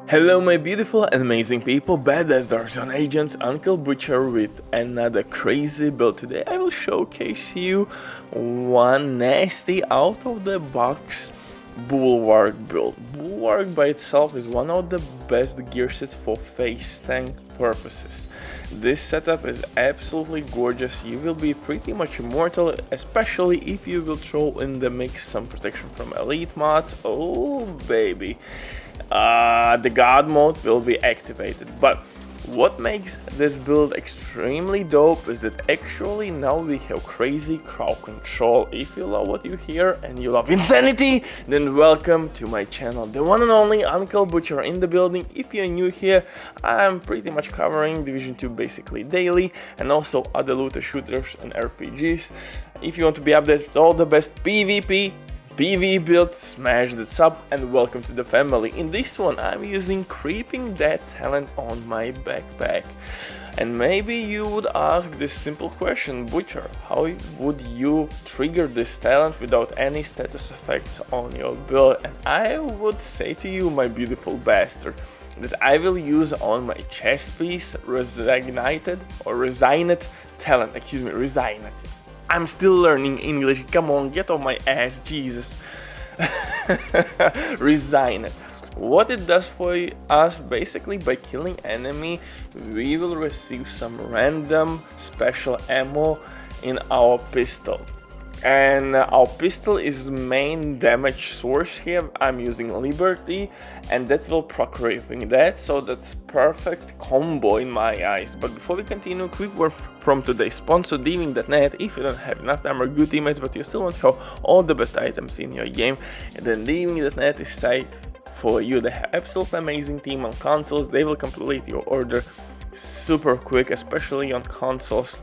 Hello my beautiful and amazing people, badass dark zone agents, Uncle Butcher with another crazy build. Today I will showcase you one nasty out of the box Bulwark build. Bulwark by itself is one of the best gear sets for face tank purposes. This setup is absolutely gorgeous. You will be pretty much immortal, especially if you will throw in the mix some protection from elite mods. Oh baby. The God mode will be activated, but what makes this build extremely dope is that actually now we have crazy crowd control. If you love what you hear and you love insanity, then welcome to my channel, the one and only Uncle Butcher in the building. If you're new here, I'm pretty much covering Division 2 basically daily, and also other looter shooters and RPGs. If you want to be updated with all the best PvP builds, smash that sub and welcome to the family. In this one I'm using Creeping Dead talent on my backpack. And maybe you would ask this simple question, Butcher, how would you trigger this talent without any status effects on your build? And I would say to you, my beautiful bastard, that I will use on my chest piece resigned talent, resigned. I'm still learning English, come on, get off my ass, Jesus. Resign it. What it does for us, basically by killing enemy, we will receive some random special ammo in our pistol. And our pistol is main damage source here. I'm using Liberty, and that will proc Creeping Dead, so that's perfect combo in my eyes. But before we continue, quick word from today's sponsor, DEFLECTOR. If you don't have enough time or good teammates, but you still want to have all the best items in your game, then DEFLECTOR is site for you. They have absolutely amazing team on consoles. They will complete your order super quick, especially on consoles.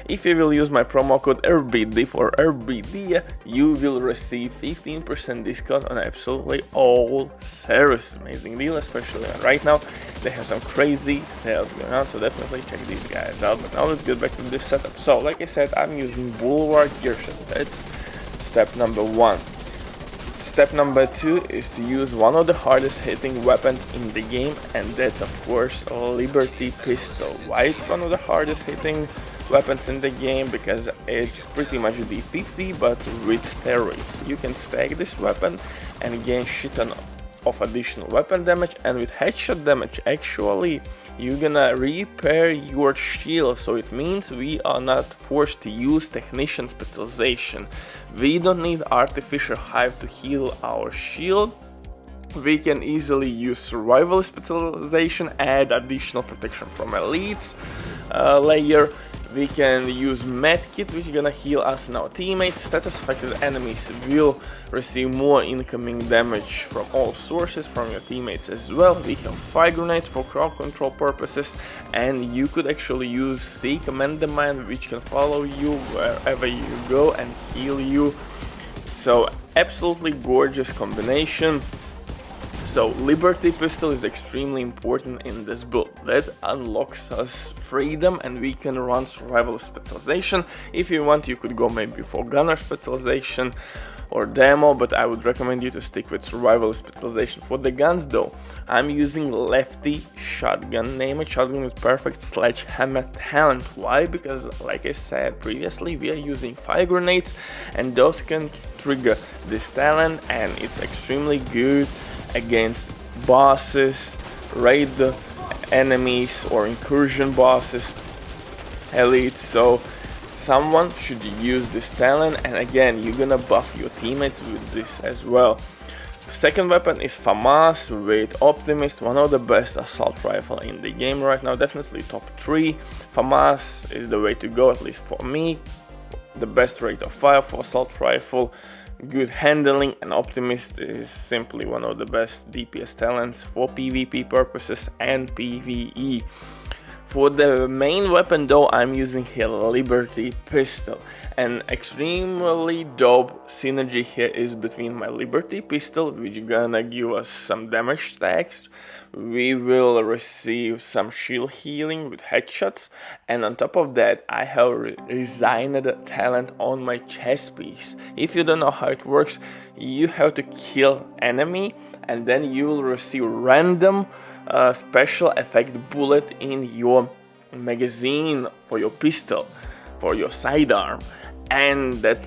If you will use my promo code RBD for RBD, you will receive 15% discount on absolutely all series. Amazing deal, especially right now. They have some crazy sales going on, so definitely check these guys out. But now let's get back to this setup. So, like I said, I'm using Bulwark gear set. That's step number 1. Step number 2 is to use one of the hardest hitting weapons in the game, and that's of course a Liberty pistol. Why it's one of the hardest hitting weapons in the game? Because it's pretty much D50 but with steroids. You can stack this weapon and gain shit ton of additional weapon damage, and with headshot damage actually you're gonna repair your shield, so it means we are not forced to use technician specialization. We don't need artificial hive to heal our shield. We can easily use survival specialization, add additional protection from elites layer. We can use medkit, which is gonna heal us and our teammates. Status affected enemies will receive more incoming damage from all sources, from your teammates as well. We have fire grenades for crowd control purposes, and you could actually use Seek Amendment, which can follow you wherever you go and heal you. So absolutely gorgeous combination. So Liberty pistol is extremely important in this build. That unlocks us freedom and we can run survival specialization. If you want, you could go maybe for gunner specialization or demo, but I would recommend you to stick with survival specialization. For the guns though, I'm using Lefty shotgun. Name it shotgun with perfect sledgehammer talent. Why? Because like I said previously, we are using fire grenades and those can trigger this talent, and it's extremely good against bosses, raid enemies or incursion bosses, elites. So someone should use this talent, and again you're gonna buff your teammates with this as well. Second weapon is FAMAS with Optimist, one of the best assault rifle in the game right now, definitely top 3. FAMAS is the way to go, at least for me. The best rate of fire for assault rifle, good handling, and Optimist is simply one of the best DPS talents for PvP purposes and PvE. For the main weapon though, I'm using a Liberty pistol. An extremely dope synergy here is between my Liberty pistol, which gonna give us some damage stacks. We will receive some shield healing with headshots, and on top of that I have Reassigned talent on my chest piece. If you don't know how it works, you have to kill enemy and then you will receive random special effect bullet in your magazine for your pistol, for your sidearm, and that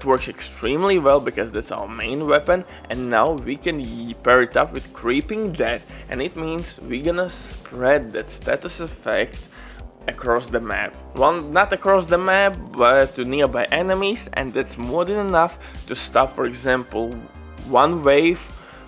works extremely well because that's our main weapon. And now we can pair it up with creeping death, and it means we're gonna spread that status effect across the map. Well, not across the map, but to nearby enemies, and that's more than enough to stop, for example, one wave.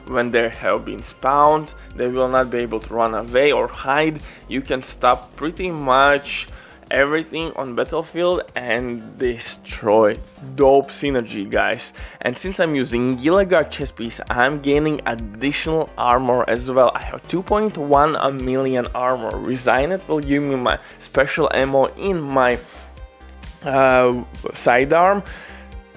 When they have been spawned, they will not be able to run away or hide. You can stop pretty much everything on battlefield and destroy. Dope synergy, guys. And since I'm using Gilligard chest piece, I'm gaining additional armor as well. I have 2.1 million armor. Reassigned will give me my special ammo in my sidearm.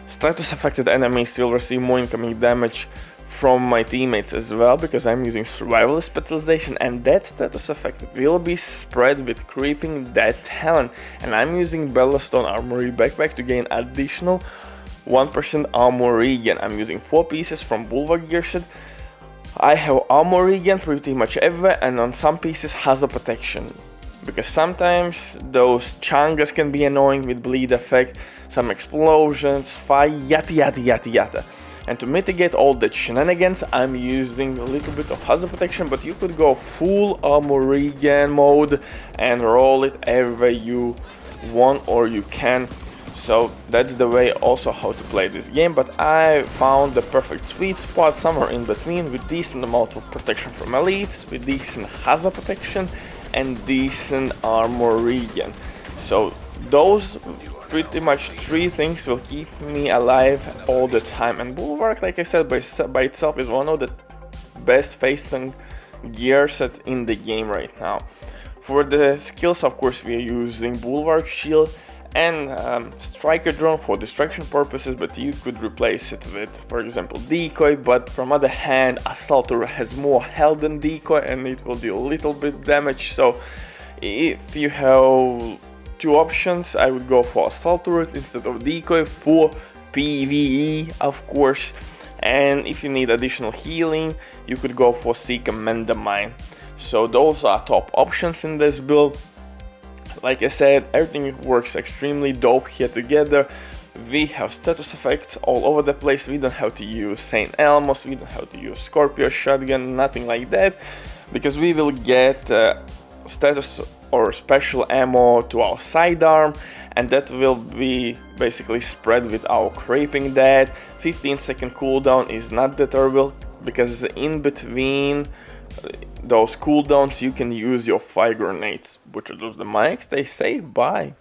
Status affected enemies will receive more incoming damage from my teammates as well, because I'm using survival specialization, and that status effect will be spread with creeping death talent. And I'm using Bellastone armory backpack to gain additional 1% armor regen. I'm using 4 pieces from Bulwark gear set. I have armor regen pretty much everywhere, and on some pieces hazard protection, because sometimes those changas can be annoying with bleed effect, some explosions, fire, yada. And to mitigate all that shenanigans, I'm using a little bit of hazard protection, but you could go full armor regen mode and roll it everywhere you want or you can. So that's the way also how to play this game, but I found the perfect sweet spot somewhere in between, with decent amount of protection from elites, with decent hazard protection and decent armor regen. So those pretty much 3 things will keep me alive all the time. And Bulwark, like I said, by itself is one of the best face tank gear sets in the game right now. For the skills, of course, we are using Bulwark shield and striker drone for distraction purposes, but you could replace it with, for example, decoy. But from other hand, assaulter has more health than decoy and it will do a little bit damage. So if you have 2 options, I would go for assault turret instead of decoy for PvE, of course. And if you need additional healing, you could go for seek and mend the mine. So those are top options in this build. Like I said, everything works extremely dope here together. We have status effects all over the place. We don't have to use St. Elmo's, we don't have to use Scorpio shotgun, nothing like that, because we will get status or special ammo to our sidearm, and that will be basically spread with our creeping death. 15-second cooldown is not that terrible, because in between those cooldowns you can use your fire grenades. Butcher does the mics, they say bye.